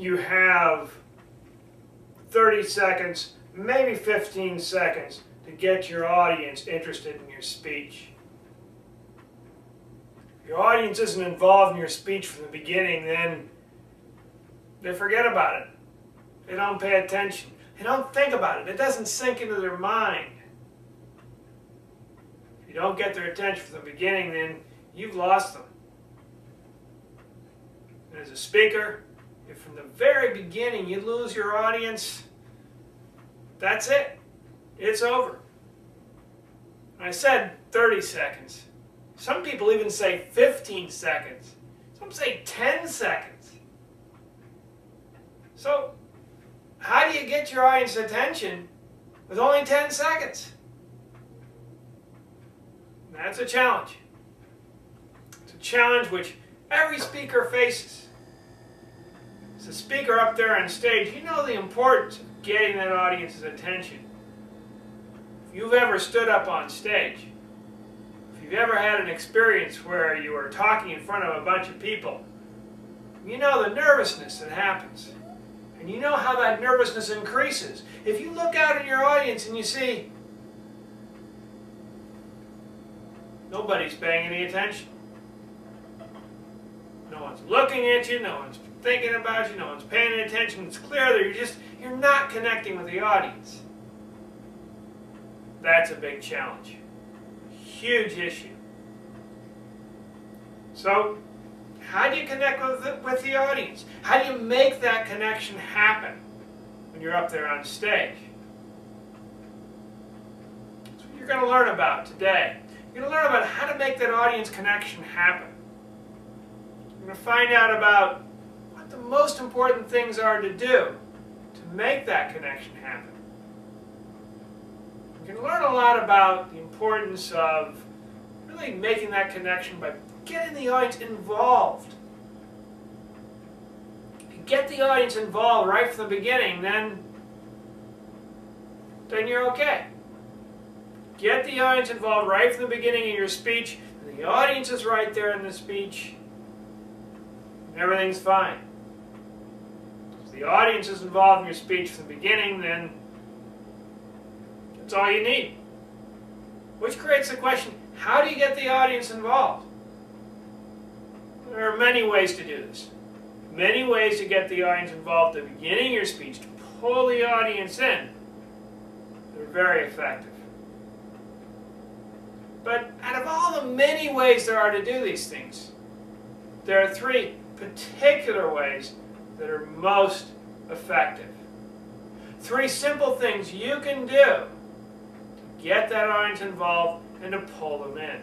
you have 30 seconds, maybe 15 seconds to get your audience interested in your speech. If your audience isn't involved in your speech from the beginning, then they forget about it. They don't pay attention. They don't think about it. It doesn't sink into their mind. If you don't get their attention from the beginning, then you've lost them. And as a speaker, if from the very beginning you lose your audience, that's it. It's over. I said 30 seconds. Some people even say 15 seconds. Some say 10 seconds. So, how do you get your audience's attention with only 10 seconds? That's a challenge. It's a challenge which every speaker faces. As a speaker up there on stage, you know the importance of getting that audience's attention. If you've ever stood up on stage, if you've ever had an experience where you were talking in front of a bunch of people, you know the nervousness that happens. And you know how that nervousness increases. If you look out at your audience and you see nobody's paying any attention. No one's looking at you, no one's thinking about you, no one's paying any attention. It's clear that you're not connecting with the audience. That's a big challenge. Huge issue. So, how do you connect with the audience? How do you make that connection happen when you're up there on stage? That's what you're going to learn about today. You're going to learn about how to make that audience connection happen. You're going to find out about what the most important things are to do to make that connection happen. You're going to learn a lot about the importance of really making that connection by getting the audience involved. If you get the audience involved right from the beginning, then you're okay. Get the audience involved right from the beginning of your speech, and the audience is right there in the speech, and everything's fine. If the audience is involved in your speech from the beginning, then that's all you need. Which creates the question, how do you get the audience involved? There are many ways to do this. Many ways to get the audience involved at the beginning of your speech, to pull the audience in. They're very effective. But out of all the many ways there are to do these things, there are three particular ways that are most effective. Three simple things you can do to get that audience involved and to pull them in.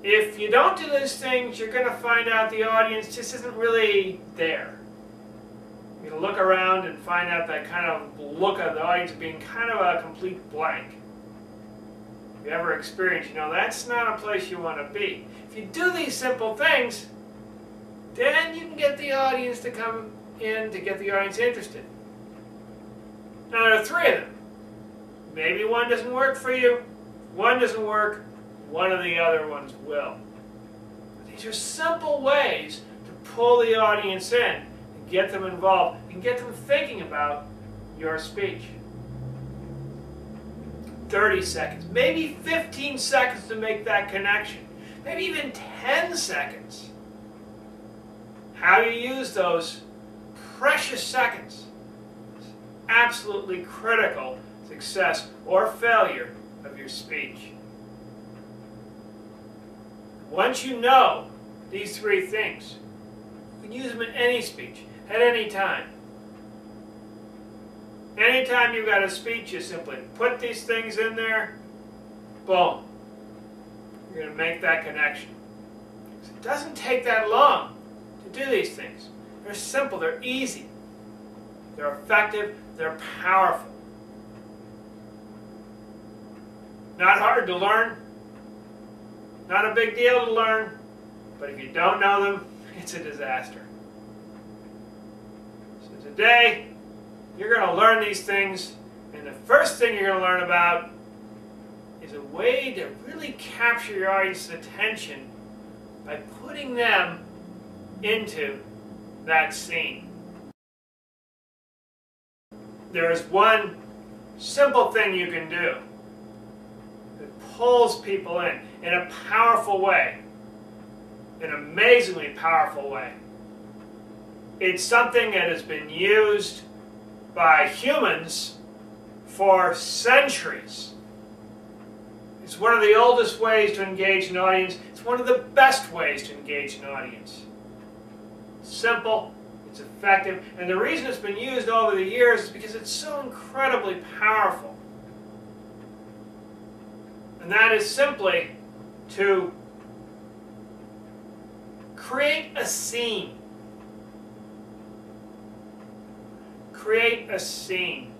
If you don't do those things, you're going to find out the audience just isn't really there. You're going to look around and find out that kind of look of the audience being kind of a complete blank. If you ever experienced, you know, that's not a place you want to be. If you do these simple things, then you can get the audience to come in, to get the audience interested. Now there are three of them. Maybe one doesn't work for you. One doesn't work. One of the other ones will. These are simple ways to pull the audience in, and get them involved, and get them thinking about your speech. 30 seconds, maybe 15 seconds to make that connection, maybe even 10 seconds. How you use those precious seconds is absolutely critical to success or failure of your speech. Once you know these three things, you can use them in any speech, at any time. Anytime you've got a speech, you simply put these things in there, boom. You're going to make that connection. It doesn't take that long to do these things. They're simple, they're easy, they're effective, they're powerful. Not hard to learn, not a big deal to learn, but if you don't know them, it's a disaster. So today, you're going to learn these things, and the first thing you're going to learn about is a way to really capture your audience's attention by putting them into that scene. There is one simple thing you can do that pulls people in a powerful way, an amazingly powerful way. It's something that has been used by humans for centuries. It's one of the oldest ways to engage an audience. It's one of the best ways to engage an audience. Simple, it's effective, and the reason it's been used over the years is because it's so incredibly powerful. And that is simply to create a scene. Create a scene.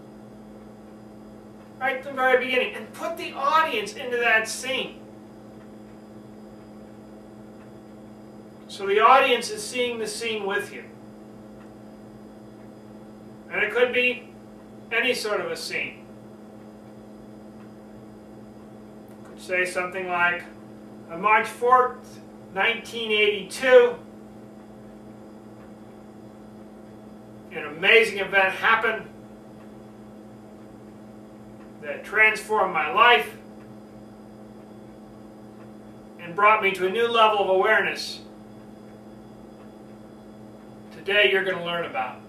Right from the very beginning, and put the audience into that scene. So the audience is seeing the scene with you. And it could be any sort of a scene. Could say something like, on March 4th, 1982, an amazing event happened that transformed my life and brought me to a new level of awareness. Today you're going to learn about.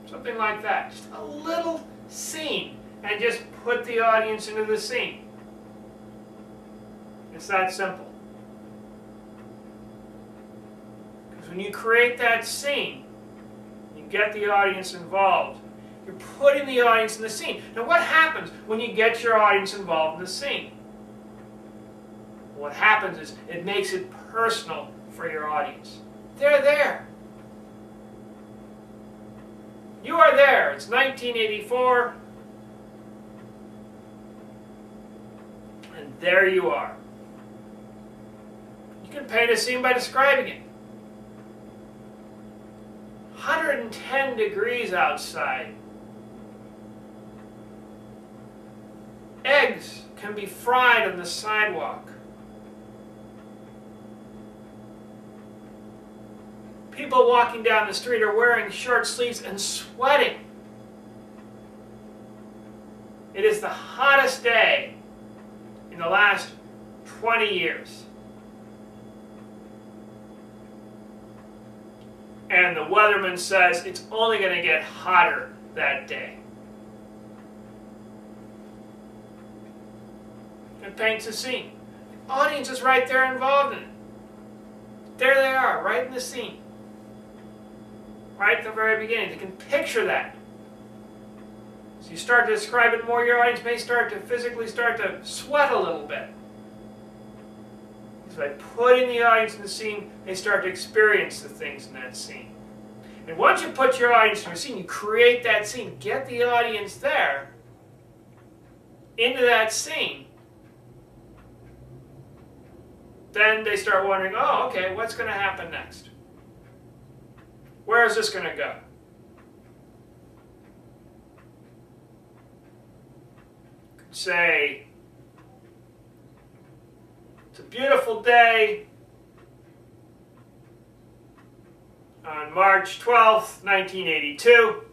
Something like that. Just a little scene, and just put the audience into the scene. It's that simple. Because when you create that scene, you get the audience involved. You're putting the audience in the scene. Now what happens when you get your audience involved in the scene? What happens is it makes it personal for your audience. They're there. You are there. It's 1984. And there you are. You can paint a scene by describing it. 110 degrees outside. Eggs can be fried on the sidewalk. People walking down the street are wearing short sleeves and sweating. It is the hottest day in the last 20 years. And the weatherman says it's only going to get hotter that day. It paints a scene. The audience is right there involved in it. There they are, right in the scene. Right at the very beginning. They can picture that. So you start to describe it more, your audience may start to physically start to sweat a little bit. So by putting the audience in the scene, they start to experience the things in that scene. And once you put your audience in a scene, you create that scene, get the audience there, into that scene, then they start wondering, oh, okay, what's going to happen next? Where is this going to go? Could say, it's a beautiful day on March 12th, 1982.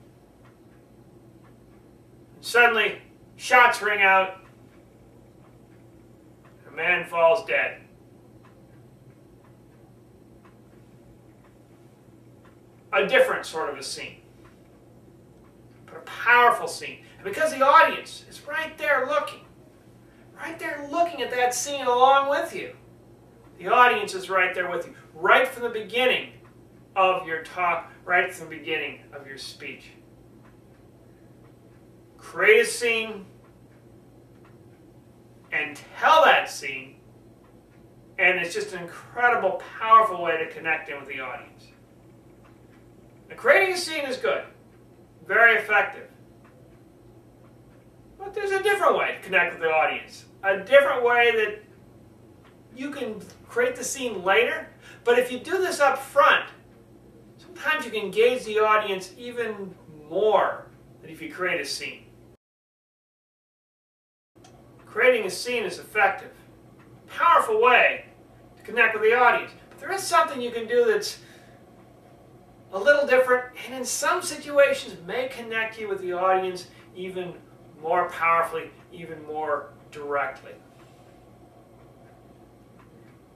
And suddenly, shots ring out. A man falls dead. A different sort of a scene, but a powerful scene. And because the audience is right there looking at that scene along with you, the audience is right there with you, right from the beginning of your talk, right from the beginning of your speech. Create a scene and tell that scene, and it's just an incredible, powerful way to connect in with the audience. Now, creating a scene is good, very effective. But there's a different way to connect with the audience. A different way that you can create the scene later. But if you do this up front, sometimes you can engage the audience even more than if you create a scene. Creating a scene is effective. Powerful way to connect with the audience. there is something you can do that's a little different, and in some situations may connect you with the audience even more powerfully, even more directly.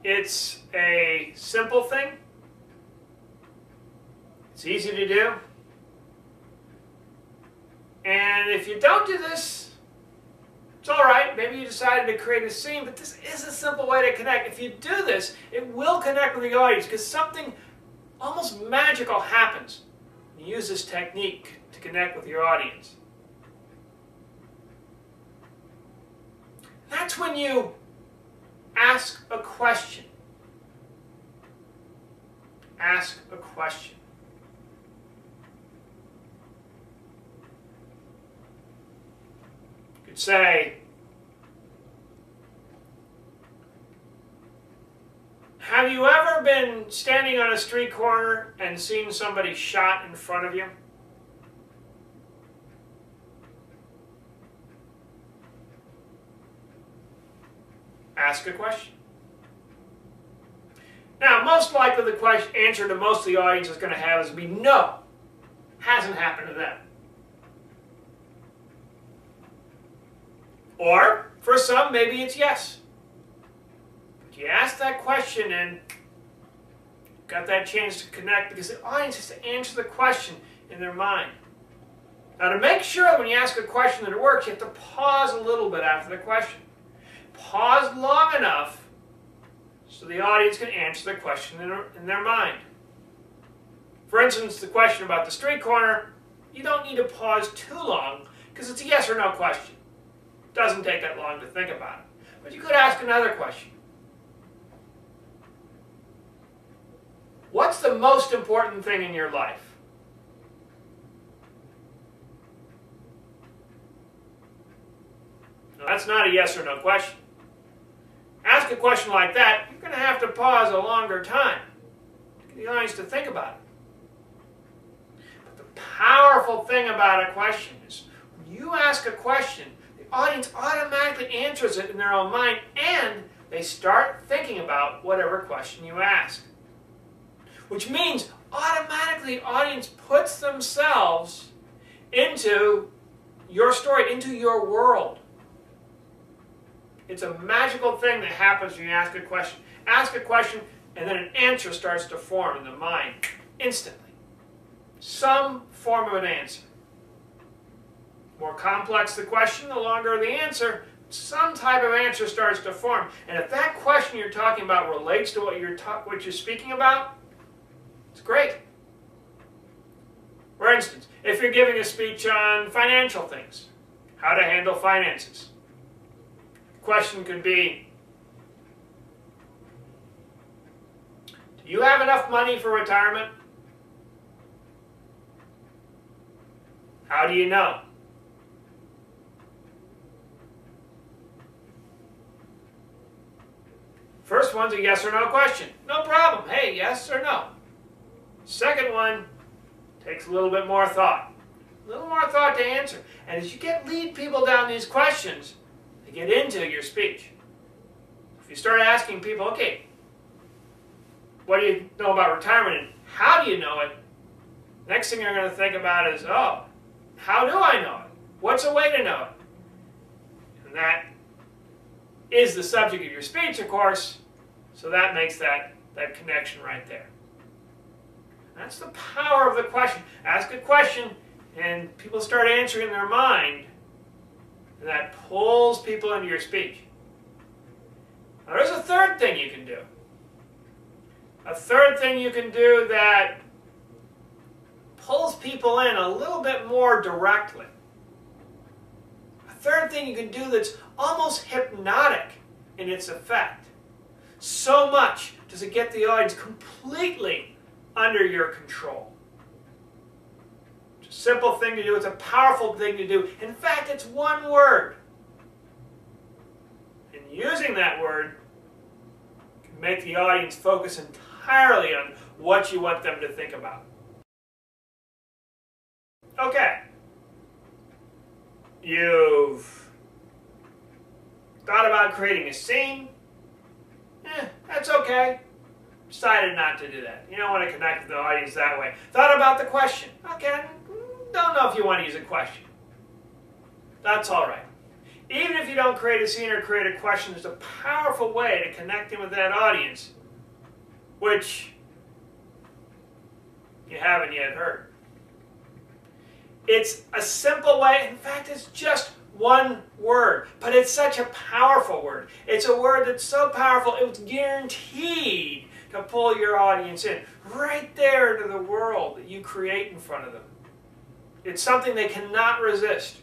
It's a simple thing. It's easy to do. And if you don't do this, it's all right. Maybe you decided to create a scene, but this is a simple way to connect. If you do this, it will connect with the audience because something almost magical happens when you use this technique to connect with your audience. That's when you ask a question. Ask a question. You could say, have you ever been standing on a street corner and seen somebody shot in front of you? Ask a question. Now, most likely the answer to most of the audience is going to have is be no. Hasn't happened to them. Or, for some, maybe it's yes. But you ask that question and got that chance to connect because the audience has to answer the question in their mind. Now, to make sure when you ask a question that it works, you have to pause a little bit after the question. Pause long enough so the audience can answer the question in their mind. For instance, the question about the street corner, you don't need to pause too long because it's a yes or no question. It doesn't take that long to think about it. But you could ask another question. What's the most important thing in your life? Now, that's not a yes or no question. Ask a question like that, you're going to have to pause a longer time to get the audience to think about it. But the powerful thing about a question is when you ask a question, the audience automatically answers it in their own mind and they start thinking about whatever question you ask. Which means automatically the audience puts themselves into your story, into your world. It's a magical thing that happens when you ask a question. Ask a question, and then an answer starts to form in the mind instantly. Some form of an answer. The more complex the question, the longer the answer. Some type of answer starts to form. And if that question you're talking about relates to what you're speaking about, it's great. For instance, if you're giving a speech on financial things, how to handle finances, question could be, do you have enough money for retirement? How do you know? First one's a yes or no question. No problem. Hey, yes or no. Second one takes a little bit more thought. A little more thought to answer. And as you lead people down these questions, get into your speech. If you start asking people, okay, what do you know about retirement and how do you know it? Next thing you're going to think about is, oh, how do I know it? What's a way to know it? And that is the subject of your speech, of course, so that makes that connection right there. That's the power of the question. Ask a question and people start answering in their mind. And that pulls people into your speech. Now, there's a third thing you can do. A third thing you can do that pulls people in a little bit more directly. A third thing you can do that's almost hypnotic in its effect. So much does it get the audience completely under your control. Simple thing to do. It's a powerful thing to do. In fact, it's one word. And using that word can make the audience focus entirely on what you want them to think about. Okay. You've thought about creating a scene. That's okay. Decided not to do that. You don't want to connect with the audience that way. Thought about the question. Okay, don't know if you want to use a question. That's all right. Even if you don't create a scene or create a question, there's a powerful way to connect in with that audience, which you haven't yet heard. It's a simple way. In fact, it's just one word, but it's such a powerful word. It's a word that's so powerful, it was guaranteed to pull your audience in, right there into the world that you create in front of them. It's something they cannot resist.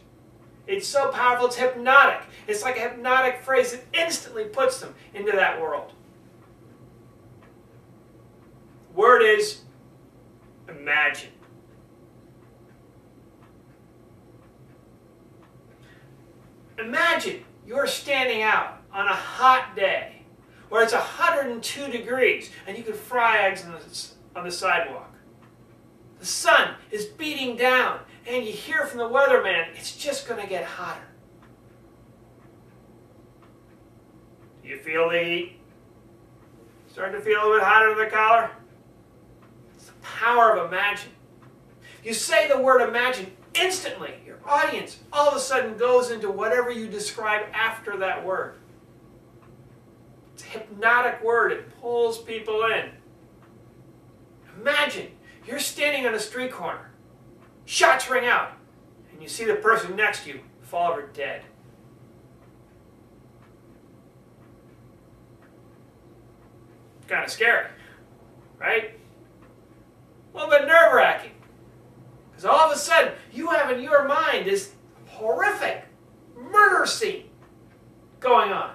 It's so powerful, it's hypnotic. It's like a hypnotic phrase that instantly puts them into that world. Word is imagine. Imagine you're standing out on a hot day where it's 102 degrees and you can fry eggs on the sidewalk. The sun is beating down and you hear from the weatherman, it's just going to get hotter. Do you feel the heat? Starting to feel a little bit hotter in the collar? It's the power of imagine. You say the word imagine, instantly your audience all of a sudden goes into whatever you describe after that word. It's a hypnotic word. It pulls people in. Imagine you're standing on a street corner. Shots ring out, and you see the person next to you fall over dead. Kind of scary, right? A little bit nerve-wracking. Because all of a sudden, you have in your mind this horrific murder scene going on.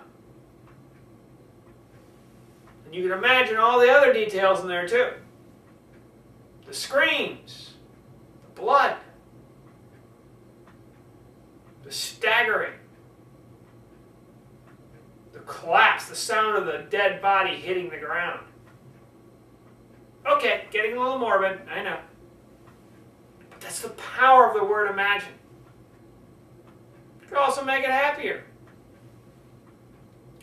And you can imagine all the other details in there too. The screams, the blood, the staggering, the collapse, the sound of the dead body hitting the ground. Okay, getting a little morbid, I know. But that's the power of the word imagine. You can also make it happier.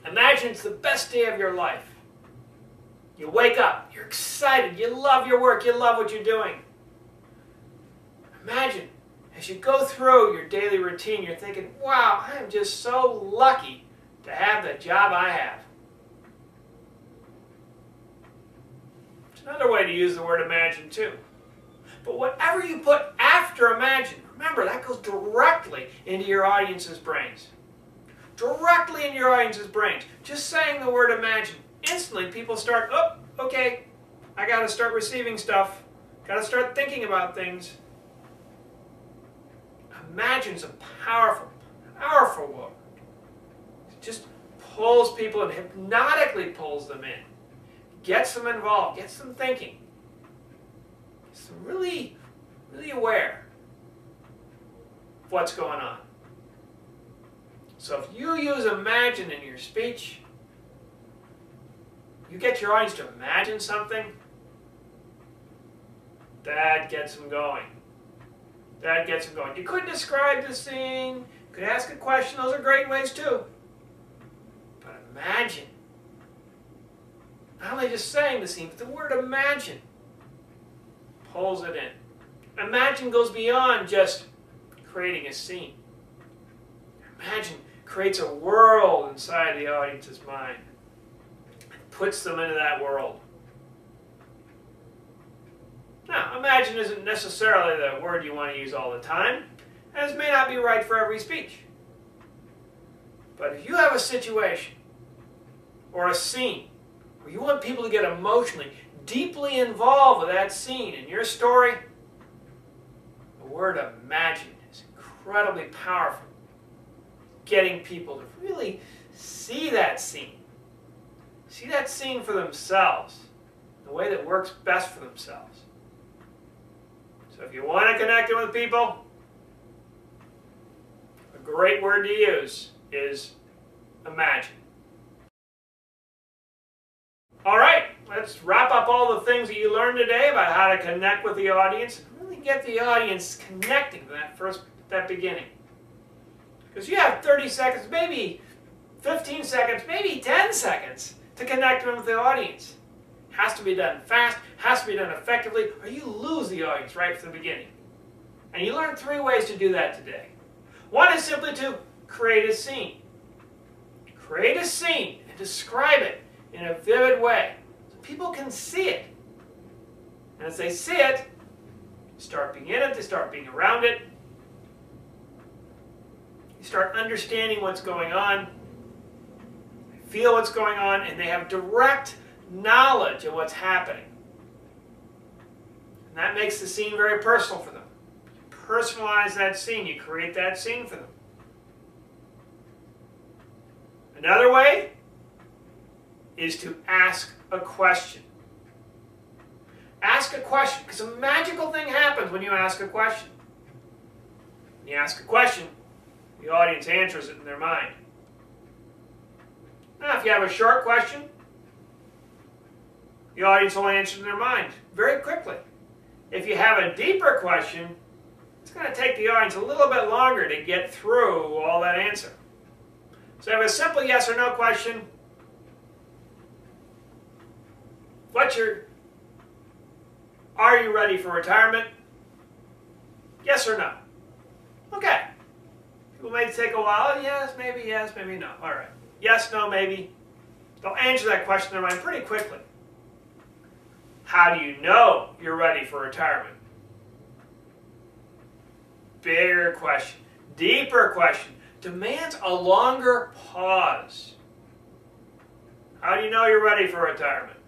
Imagine it's the best day of your life. You wake up, you're excited, you love your work, you love what you're doing. Imagine, as you go through your daily routine, you're thinking, wow, I am just so lucky to have the job I have. It's another way to use the word imagine too. But whatever you put after imagine, remember, that goes directly into your audience's brains. Directly into your audience's brains. Just saying the word imagine. Instantly, people start, oh, okay, I got to start receiving stuff. Got to start thinking about things. Imagine's a powerful, powerful word. It just pulls people and hypnotically pulls them in. Gets them involved, gets them thinking. Gets them really, really aware of what's going on. So if you use imagine in your speech, you get your audience to imagine something, that gets them going. That gets them going. You could describe the scene, you could ask a question, those are great ways too. But imagine. Not only just saying the scene, but the word imagine pulls it in. Imagine goes beyond just creating a scene. Imagine creates a world inside the audience's mind. Puts them into that world. Now, imagine isn't necessarily the word you want to use all the time, and it may not be right for every speech. But if you have a situation or a scene where you want people to get emotionally, deeply involved with that scene in your story, the word imagine is incredibly powerful. Getting people to really see that scene. See that scene for themselves, the way that works best for themselves. So if you want to connect in with people, a great word to use is imagine. All right, let's wrap up all the things that you learned today about how to connect with the audience and really get the audience connecting to that beginning. Because you have 30 seconds, maybe 15 seconds, maybe 10 seconds to connect with the audience. Has to be done fast, has to be done effectively, or you lose the audience right from the beginning. And you learned 3 ways to do that today. One is simply to create a scene. Create a scene and describe it in a vivid way so people can see it. And as they see it, start being in it, they start being around it. You start understanding what's going on, they feel what's going on, and they have direct knowledge of what's happening. And that makes the scene very personal for them. You personalize that scene, you create that scene for them. Another way is to ask a question. Ask a question, because a magical thing happens when you ask a question. When you ask a question, the audience answers it in their mind. Now, if you have a short question, the audience will answer in their mind very quickly. If you have a deeper question, it's going to take the audience a little bit longer to get through all that answer. So I have a simple yes or no question. Are you ready for retirement? Yes or no? Okay. People may take a while. Yes, maybe no. All right. Yes, no, maybe. They'll answer that question in their mind pretty quickly. How do you know you're ready for retirement? Bigger question. Deeper question. Demands a longer pause. How do you know you're ready for retirement?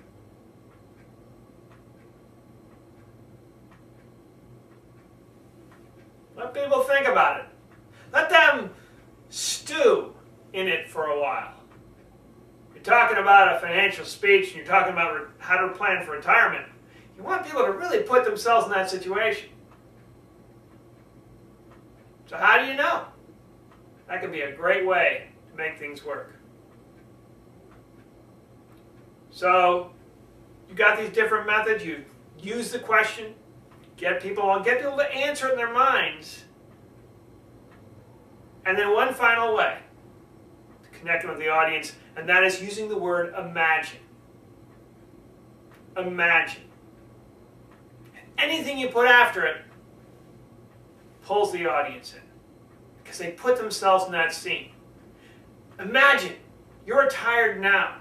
Let people think about it. Let them stew in it for a while. You're talking about a financial speech and you're talking about how to plan for retirement. You want people to really put themselves in that situation. So how do you know? That could be a great way to make things work. So you got these different methods. You use the question, get people to answer it in their minds. And then one final way to connect with the audience, and that is using the word imagine. Imagine. Anything you put after it pulls the audience in, because they put themselves in that scene. Imagine you're retired now.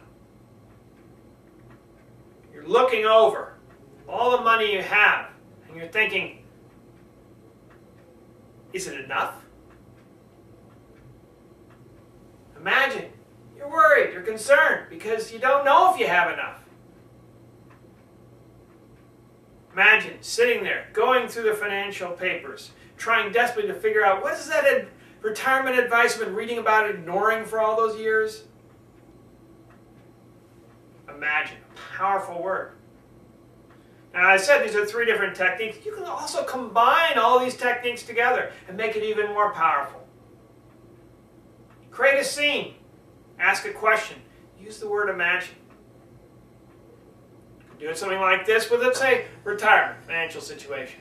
You're looking over all the money you have, and you're thinking, is it enough? Imagine you're worried, you're concerned, because you don't know if you have enough. Imagine sitting there, going through the financial papers, trying desperately to figure out what is that retirement advice I've been reading about ignoring for all those years. Imagine, a powerful word. Now, I said these are 3 different techniques. You can also combine all these techniques together and make it even more powerful. Create a scene. Ask a question. Use the word imagine. Doing something like this with, let's say, retirement, financial situation.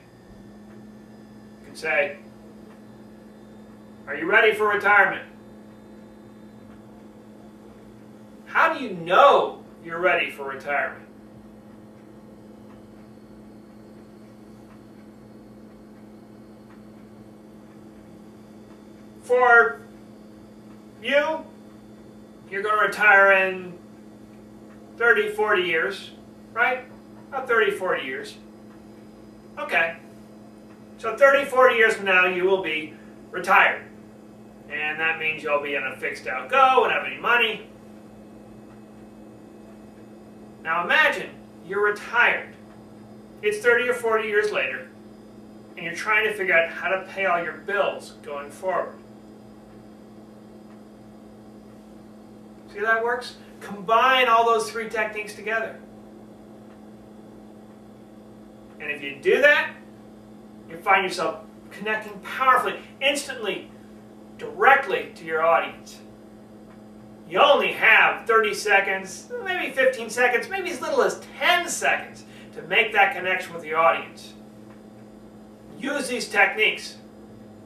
You can say, are you ready for retirement? How do you know you're ready for retirement? For you, you're going to retire in 30, 40 years, right? About 30, 40 years. Okay. So 30, 40 years from now, you will be retired. And that means you'll be in a fixed outgo and have any money. Now imagine you're retired. It's 30 or 40 years later, and you're trying to figure out how to pay all your bills going forward. See how that works? Combine all those 3 techniques together. And if you do that, you find yourself connecting powerfully, instantly, directly to your audience. You only have 30 seconds, maybe 15 seconds, maybe as little as 10 seconds to make that connection with the audience. Use these techniques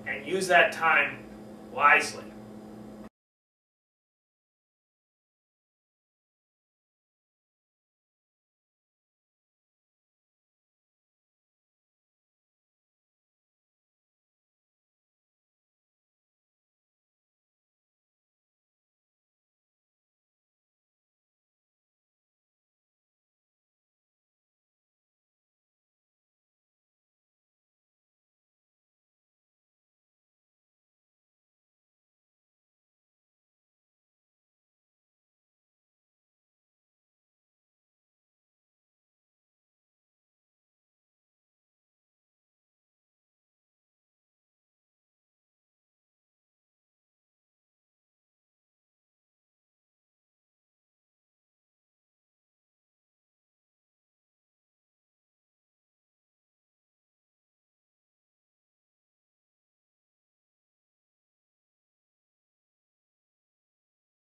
and use that time wisely.